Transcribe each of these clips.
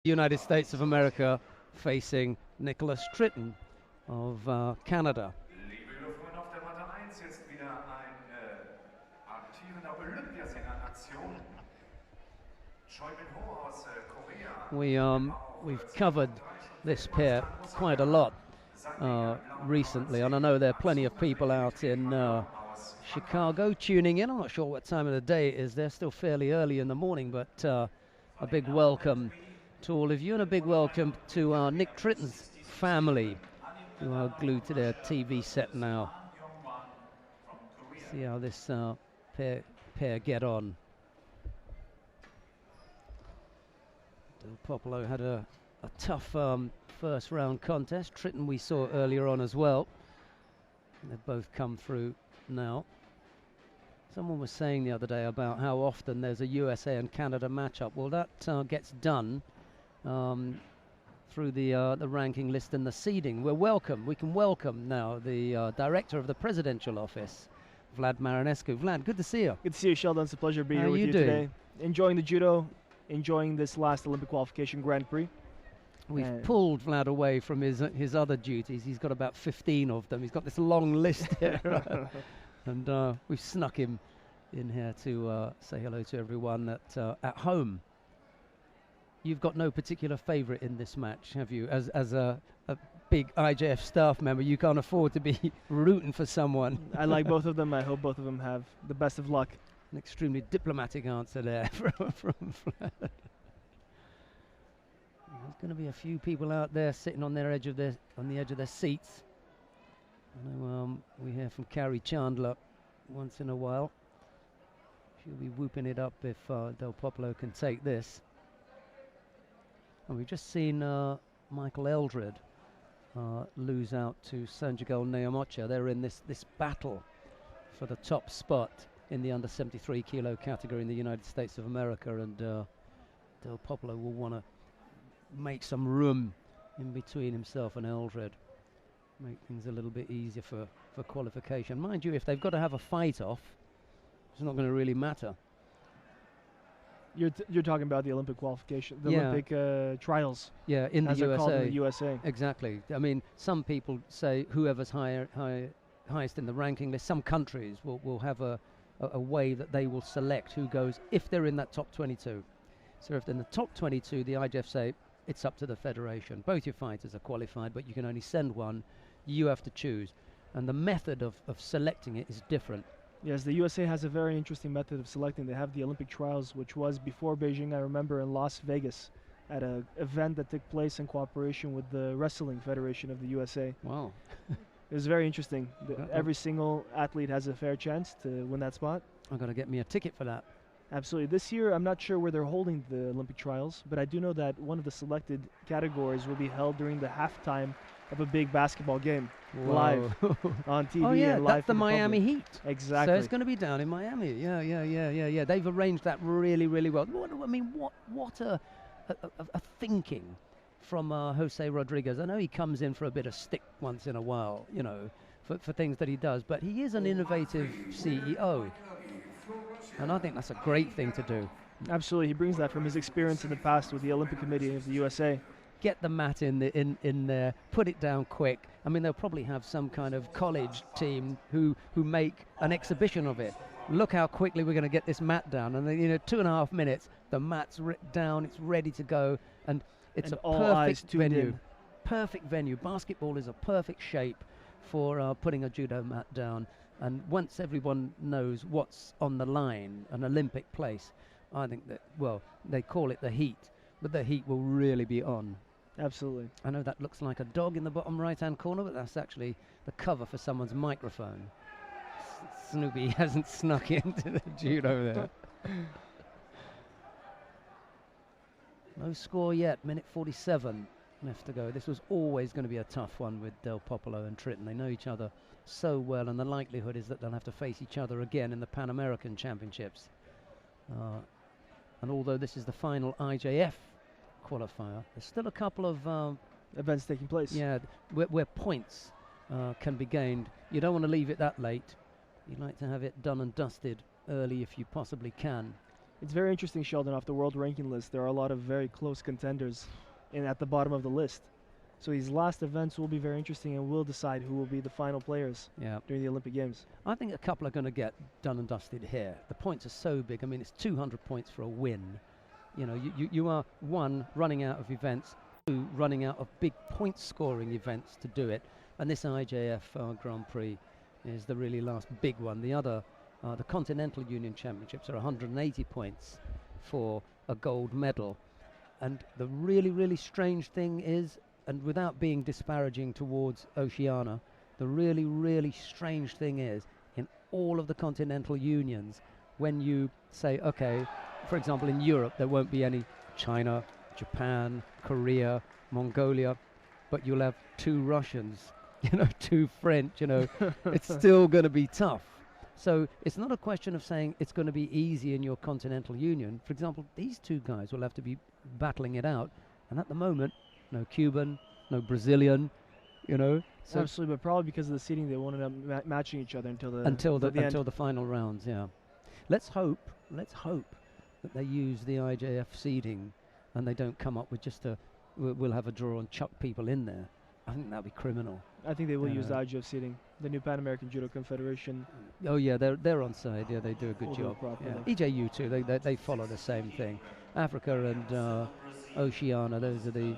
United States of America facing Nicholas Tritton of Canada. Liebe Löwen auf der Matte 1, jetzt wieder ein aktiver Olympiasieger in Aktion. Aus Korea. We've covered this pair quite a lot recently, and I know there are plenty of people out in Chicago tuning in. I'm not sure what time of the day it is. They're still fairly early in the morning, but a big welcome to all of you, and a big welcome to Nick Tritton's family, who are glued to their TV set now. See how this pair get on. Delpopolo had a tough first round contest. Tritton we saw earlier on as well. They've both come through now. Someone was saying the other day about how often there's a USA and Canada matchup. Well, that gets done through the ranking list and the seeding. We can welcome now the director of the presidential office, Vlad Marinescu. Vlad, good to see you. Good to see you, Sheldon. It's a pleasure being here with you today. Enjoying the judo, enjoying this last Olympic qualification Grand Prix. We've pulled Vlad away from his other duties. He's got about 15 of them. He's got this long list here. And we've snuck him in here to say hello to everyone at home. You've got no particular favourite in this match, have you? As a big IJF staff member, you can't afford to be rooting for someone. I like both of them. I hope both of them have the best of luck. An extremely diplomatic answer there from Vlad. There's going to be a few people out there sitting on the edge of their seats. I know we hear from Carrie Chandler once in a while. She'll be whooping it up if Delpopolo can take this. And we've just seen Michael Eldred lose out to Sanjigal Neomocha. They're in this battle for the top spot in the under 73 kilo category in the United States of America, and Delpopolo will want to make some room in between himself and Eldred, make things a little bit easier for qualification. Mind you, if they've got to have a fight off, it's not going to really matter. You're talking about the Olympic qualification, the Olympic trials. Yeah, in the USA. In the USA. Exactly. I mean, some people say whoever's highest in the ranking list. Some countries will have a way that they will select who goes if they're in that top 22. So if they're in the top 22, the IJF say it's up to the federation. Both your fighters are qualified, but you can only send one. You have to choose. And the method of selecting it is different. Yes, the USA has a very interesting method of selecting. They have the Olympic trials, which was before Beijing, I remember, in Las Vegas at an event that took place in cooperation with the Wrestling Federation of the USA. Wow. It was very interesting. Every single athlete has a fair chance to win that spot. I'm going to get me a ticket for that. Absolutely. This year, I'm not sure where they're holding the Olympic trials, but I do know that one of the selected categories will be held during the halftime of a big basketball game. Whoa. Live on TV. Oh yeah, and live that's the Miami Heat. Exactly. So it's going to be down in Miami. Yeah. They've arranged that really, really well. What a thinking from Jose Rodriguez. I know he comes in for a bit of stick once in a while, for things that he does, but he is an innovative CEO. And I think that's a great thing to do. Absolutely. He brings that from his experience in the past with the Olympic Committee of the USA. Get the mat in there, put it down quick. I mean, they'll probably have some kind of college team who make an exhibition of it. Look how quickly we're going to get this mat down. And then, 2.5 minutes, the mat's down, it's ready to go. And it's a perfect venue. Perfect venue. Basketball is a perfect shape for putting a judo mat down. And once everyone knows what's on the line, an Olympic place, I think that, they call it the heat, but the heat will really be on. Absolutely. I know that looks like a dog in the bottom right-hand corner, but that's actually the cover for someone's microphone. Snoopy hasn't snuck into the judo there. No score yet, minute 47 left to go. This was always going to be a tough one with Delpopolo and Tritton. They know each other so well, and the likelihood is that they'll have to face each other again in the Pan American Championships. And although this is the final IJF qualifier, there's still a couple of events taking place. Yeah, where points can be gained. You don't want to leave it that late. You'd like to have it done and dusted early if you possibly can. It's very interesting, Sheldon. Off the world ranking list, there are a lot of very close contenders at the bottom of the list. So these last events will be very interesting and will decide who will be the final players during the Olympic Games. I think a couple are going to get done and dusted here. The points are so big. I mean, it's 200 points for a win. You know, you are, one, running out of events, two, running out of big point scoring events to do it. And this IJF Grand Prix is the really last big one. The other, the Continental Union Championships, are 180 points for a gold medal. And the really, really strange thing is, and without being disparaging towards Oceania, the really, really strange thing is, in all of the continental unions, when you say, okay, for example, in Europe, there won't be any China, Japan, Korea, Mongolia, but you'll have 2 Russians, you know, 2 French, you know, it's still going to be tough. So it's not a question of saying it's going to be easy in your continental union. For example, these 2 guys will have to be battling it out, and at the moment, no Cuban, no Brazilian, you know. So absolutely, but probably because of the seeding, they won't end up matching each other until the final rounds. Yeah, let's hope that they use the IJF seeding and they don't come up with just we'll have a draw and chuck people in there. I think that'd be criminal. I think they will use the IJF seeding, the new Pan American Judo Confederation. Oh yeah, they're on side. Yeah, they do a good job. Yeah. EJU too. They follow the same thing. Africa and Oceania, those are the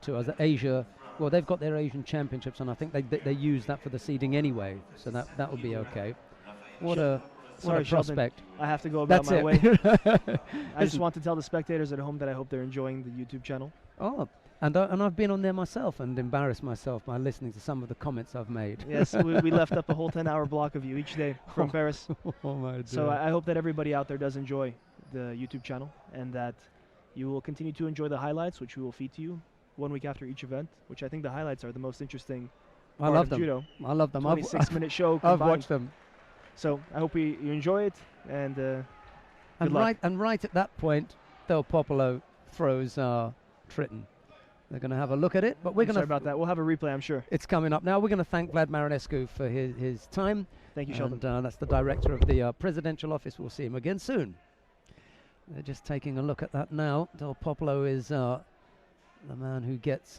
2 others. Asia, well, they've got their Asian Championships, and I think they use that for the seeding anyway, so that will be okay. What a prospect. I have to go about my way. I just want to tell the spectators at home that I hope they're enjoying the YouTube channel. Oh, and I've been on there myself and embarrassed myself by listening to some of the comments I've made. Yes, we left up a whole 10-hour block of you each day from Paris. Oh my dear. So I hope that everybody out there does enjoy the YouTube channel, and that you will continue to enjoy the highlights, which we will feed to you 1 week after each event, which I think the highlights are the most interesting I love of judo. I love them. 26-minute show I've watched them. So I hope you enjoy it, and good luck. Right at that point, Delpopolo throws Tritton. They're going to have a look at it, but we're going to... Sorry about that. We'll have a replay, I'm sure. It's coming up now. We're going to thank Vlad Marinescu for his time. Thank you, Sheldon. And that's the director of the presidential office. We'll see him again soon. They're just taking a look at that now. Delpopolo is the man who gets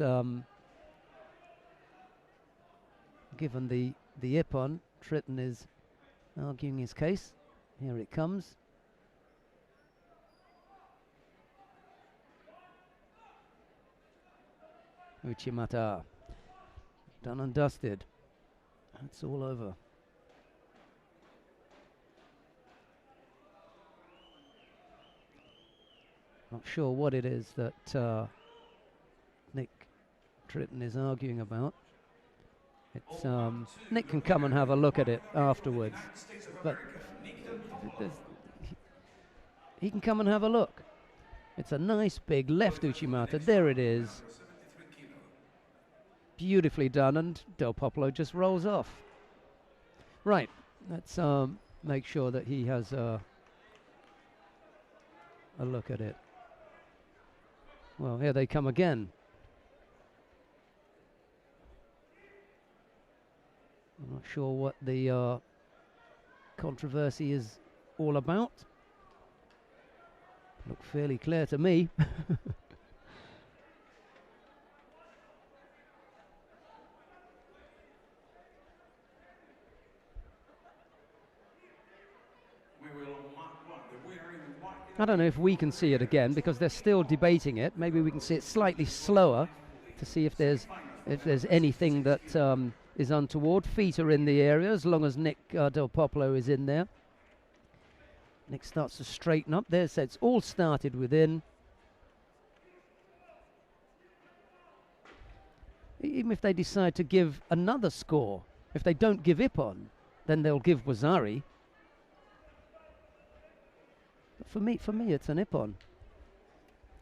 given the ippon. Tritton is arguing his case. Here it comes. Uchimata. Done and dusted. It's all over. Not sure what it is that Nick Tritton is arguing about. It's Nick can come and have a look at it afterwards, but he can come and have a look. It's a nice big left Uchimata. There it is. Beautifully done, and Delpopolo just rolls off. Right, let's make sure that he has a look at it. Well, here they come again. I'm not sure what the controversy is all about. Looked fairly clear to me. I don't know if we can see it again because they're still debating it. Maybe we can see it slightly slower to see if there's anything that is untoward. Feet are in the area as long as Nick Delpopolo is in there. Nick starts to straighten up there, so it's all started within. Even if they decide to give another score, if they don't give ippon, then they'll give Wazari. But for me, it's an ippon.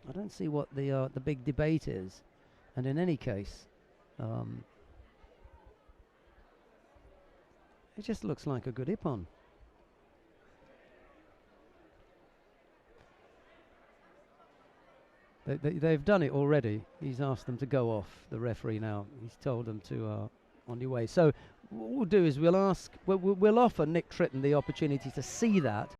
I don't see what the big debate is, and in any case, it just looks like a good ippon. They've done it already. He's asked them to go off, the referee now. He's told them to on your way. So what we'll do is we'll offer Nick Tritton the opportunity to see that.